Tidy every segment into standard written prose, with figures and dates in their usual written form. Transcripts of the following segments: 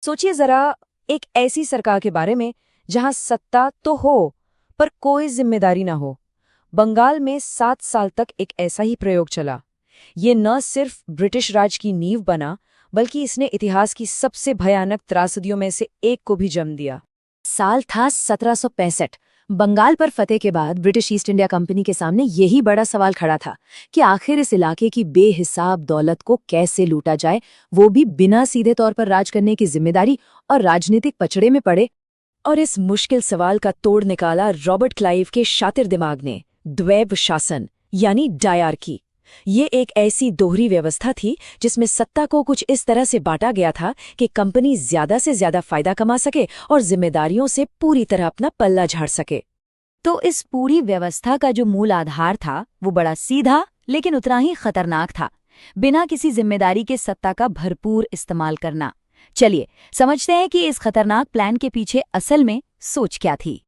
सोचिए जरा, एक ऐसी सरकार के बारे में जहां सत्ता तो हो पर कोई जिम्मेदारी ना हो। बंगाल में 7 साल तक एक ऐसा ही प्रयोग चला। ये न सिर्फ ब्रिटिश राज की नींव बना, बल्कि इसने इतिहास की सबसे भयानक त्रासदियों में से एक को भी जन्म दिया। साल था 1765। बंगाल पर फतेह के बाद ब्रिटिश ईस्ट इंडिया कंपनी के सामने यही बड़ा सवाल खड़ा था कि आखिर इस इलाके की बेहिसाब दौलत को कैसे लूटा जाए, वो भी बिना सीधे तौर पर राज करने की जिम्मेदारी और राजनीतिक पचड़े में पड़े। और इस मुश्किल सवाल का तोड़ निकाला रॉबर्ट क्लाइव के शातिर दिमाग ने। द्वैध शासन यानी डायरकी। ये एक ऐसी दोहरी व्यवस्था थी जिसमें सत्ता को कुछ इस तरह से बांटा गया था कि कंपनी ज्यादा से ज्यादा फायदा कमा सके और जिम्मेदारियों से पूरी तरह अपना पल्ला झाड़ सके। तो इस पूरी व्यवस्था का जो मूल आधार था वो बड़ा सीधा लेकिन उतना ही खतरनाक था, बिना किसी जिम्मेदारी के सत्ता का भरपूर इस्तेमाल करना। चलिए समझते हैं कि इस खतरनाक प्लान के पीछे असल में सोच क्या थी।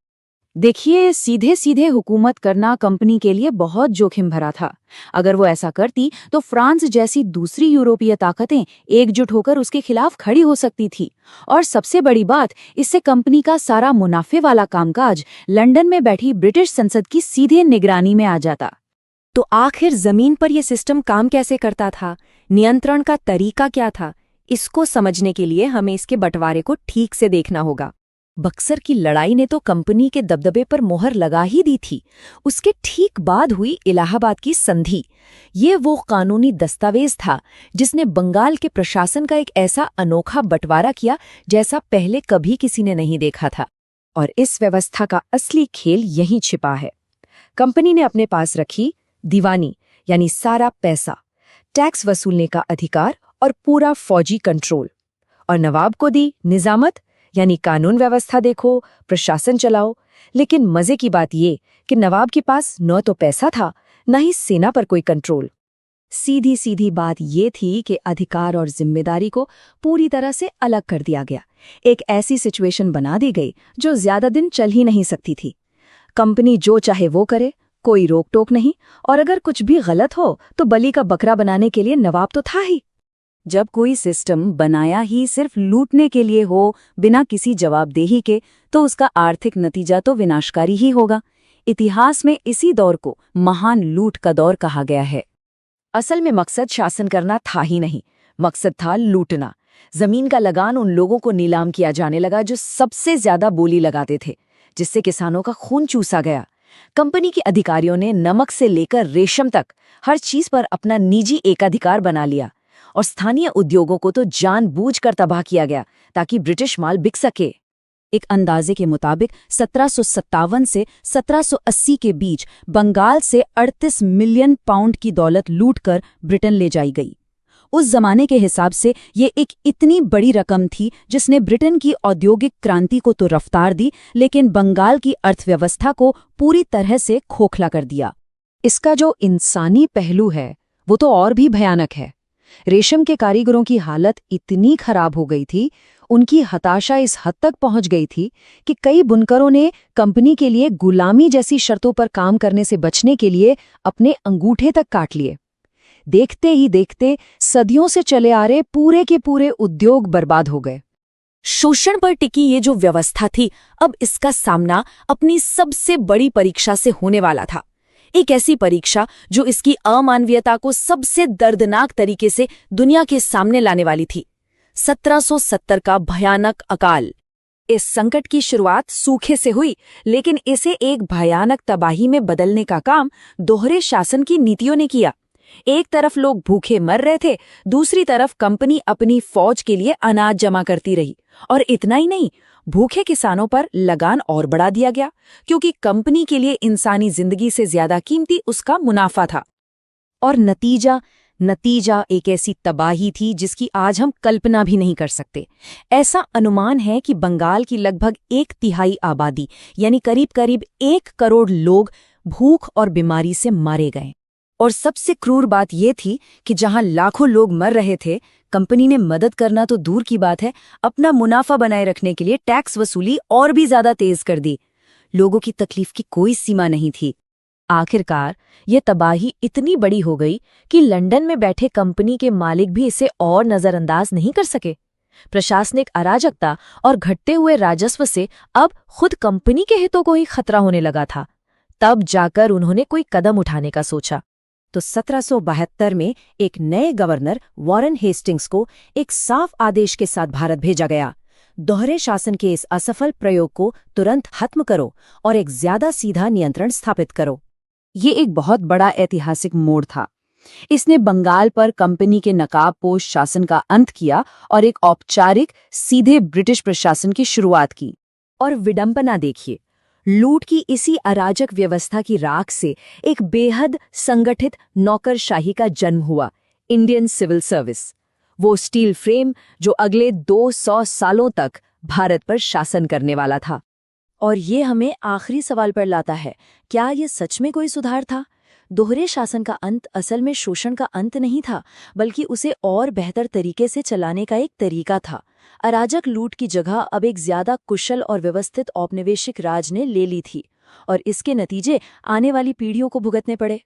देखिए, सीधे सीधे हुकूमत करना कंपनी के लिए बहुत जोखिम भरा था। अगर वो ऐसा करती तो फ्रांस जैसी दूसरी यूरोपीय ताकतें एकजुट होकर उसके खिलाफ खड़ी हो सकती थी। और सबसे बड़ी बात, इससे कंपनी का सारा मुनाफे वाला कामकाज लंदन में बैठी ब्रिटिश संसद की सीधे निगरानी में आ जाता। तो आखिर जमीन पर यह सिस्टम काम कैसे करता था? नियंत्रण का तरीका क्या था? इसको समझने के लिए हमें इसके बंटवारे को ठीक से देखना होगा। बक्सर की लड़ाई ने तो कंपनी के दबदबे पर मोहर लगा ही दी थी। उसके ठीक बाद हुई इलाहाबाद की संधि। ये वो कानूनी दस्तावेज था जिसने बंगाल के प्रशासन का एक ऐसा अनोखा बंटवारा किया जैसा पहले कभी किसी ने नहीं देखा था। और इस व्यवस्था का असली खेल यहीं छिपा है। कंपनी ने अपने पास रखी दीवानी यानी सारा पैसा, टैक्स वसूलने का अधिकार और पूरा फौजी कंट्रोल, और नवाब को दी निजामत यानी कानून व्यवस्था देखो, प्रशासन चलाओ। लेकिन मजे की बात ये कि नवाब के पास न तो पैसा था, न ही सेना पर कोई कंट्रोल। सीधी सीधी बात ये थी कि अधिकार और जिम्मेदारी को पूरी तरह से अलग कर दिया गया। एक ऐसी सिचुएशन बना दी गई जो ज्यादा दिन चल ही नहीं सकती थी। कंपनी जो चाहे वो करे, कोई रोक टोक नहीं, और अगर कुछ भी गलत हो तो बलि का बकरा बनाने के लिए नवाब तो था ही। जब कोई सिस्टम बनाया ही सिर्फ लूटने के लिए हो, बिना किसी जवाबदेही के, तो उसका आर्थिक नतीजा तो विनाशकारी ही होगा। इतिहास में इसी दौर को महान लूट का दौर कहा गया है। असल में मकसद शासन करना था ही नहीं, मकसद था लूटना। जमीन का लगान उन लोगों को नीलाम किया जाने लगा जो सबसे ज्यादा बोली लगाते थे, जिससे किसानों का खून चूसा गया। कंपनी के अधिकारियों ने नमक से लेकर रेशम तक हर चीज पर अपना निजी एकाधिकार बना लिया, और स्थानीय उद्योगों को तो जानबूझकर तबाह किया गया ताकि ब्रिटिश माल बिक सके। एक अंदाजे के मुताबिक 1757 से 1780 के बीच बंगाल से 38 मिलियन पाउंड की दौलत लूटकर ब्रिटेन ले जाई गई। उस जमाने के हिसाब से ये एक इतनी बड़ी रकम थी जिसने ब्रिटेन की औद्योगिक क्रांति को तो रफ्तार दी, लेकिन बंगाल की अर्थव्यवस्था को पूरी तरह से खोखला कर दिया। इसका जो इंसानी पहलू है वो तो और भी भयानक है। रेशम के कारीगरों की हालत इतनी खराब हो गई थी, उनकी हताशा इस हद तक पहुंच गई थी कि कई बुनकरों ने कंपनी के लिए गुलामी जैसी शर्तों पर काम करने से बचने के लिए अपने अंगूठे तक काट लिए। देखते ही देखते सदियों से चले आ रहे पूरे के पूरे उद्योग बर्बाद हो गए। शोषण पर टिकी ये जो व्यवस्था थी, अब इसका सामना अपनी सबसे बड़ी परीक्षा से होने वाला था। एक ऐसी परीक्षा जो इसकी अमानवीयता को सबसे दर्दनाक तरीके से दुनिया के सामने लाने वाली थी। 1770 का भयानक अकाल। इस संकट की शुरुआत सूखे से हुई, लेकिन इसे एक भयानक तबाही में बदलने का काम दोहरे शासन की नीतियों ने किया। एक तरफ लोग भूखे मर रहे थे, दूसरी तरफ कंपनी अपनी फौज के लिए अनाज जमा करती रही। और इतना ही नहीं, भूखे किसानों पर लगान और बढ़ा दिया गया, क्योंकि कंपनी के लिए इंसानी जिंदगी से ज्यादा कीमती उसका मुनाफा था। और नतीजा एक ऐसी तबाही थी जिसकी आज हम कल्पना भी नहीं कर सकते। ऐसा अनुमान है कि बंगाल की लगभग 1/3 आबादी यानी करीब 1 करोड़ लोग भूख और बीमारी से मारे गए। और सबसे क्रूर बात यह थी कि जहां लाखों लोग मर रहे थे, कंपनी ने मदद करना तो दूर की बात है, अपना मुनाफा बनाए रखने के लिए टैक्स वसूली और भी ज्यादा तेज कर दी। लोगों की तकलीफ की कोई सीमा नहीं थी। आखिरकार ये तबाही इतनी बड़ी हो गई कि लंदन में बैठे कंपनी के मालिक भी इसे और नजरअंदाज नहीं कर सके। प्रशासनिक अराजकता और घटते हुए राजस्व से अब खुद कंपनी के हितों को ही खतरा होने लगा था। तब जाकर उन्होंने कोई कदम उठाने का सोचा। तो 1772 में एक नए गवर्नर वॉरेन हेस्टिंग्स को एक साफ आदेश के साथ भारत भेजा गया। दोहरे शासन के इस असफल प्रयोग को तुरंत खत्म करो और एक ज्यादा सीधा नियंत्रण स्थापित करो। ये एक बहुत बड़ा ऐतिहासिक मोड़ था। इसने बंगाल पर कंपनी के नकाबपोश शासन का अंत किया और एक औपचारिक सीधे ब्रिटिश प्रशासन की शुरुआत की। और विडंबना देखिए, लूट की इसी अराजक व्यवस्था की राख से एक बेहद संगठित नौकरशाही का जन्म हुआ, इंडियन सिविल सर्विस। वो स्टील फ्रेम जो अगले 200 सालों तक भारत पर शासन करने वाला था। और ये हमें आखिरी सवाल पर लाता है, क्या ये सच में कोई सुधार था? दोहरे शासन का अंत असल में शोषण का अंत नहीं था, बल्कि उसे और बेहतर तरीके से चलाने का एक तरीका था। अराजक लूट की जगह अब एक ज्यादा कुशल और व्यवस्थित औपनिवेशिक राज ने ले ली थी, और इसके नतीजे आने वाली पीढ़ियों को भुगतने पड़े।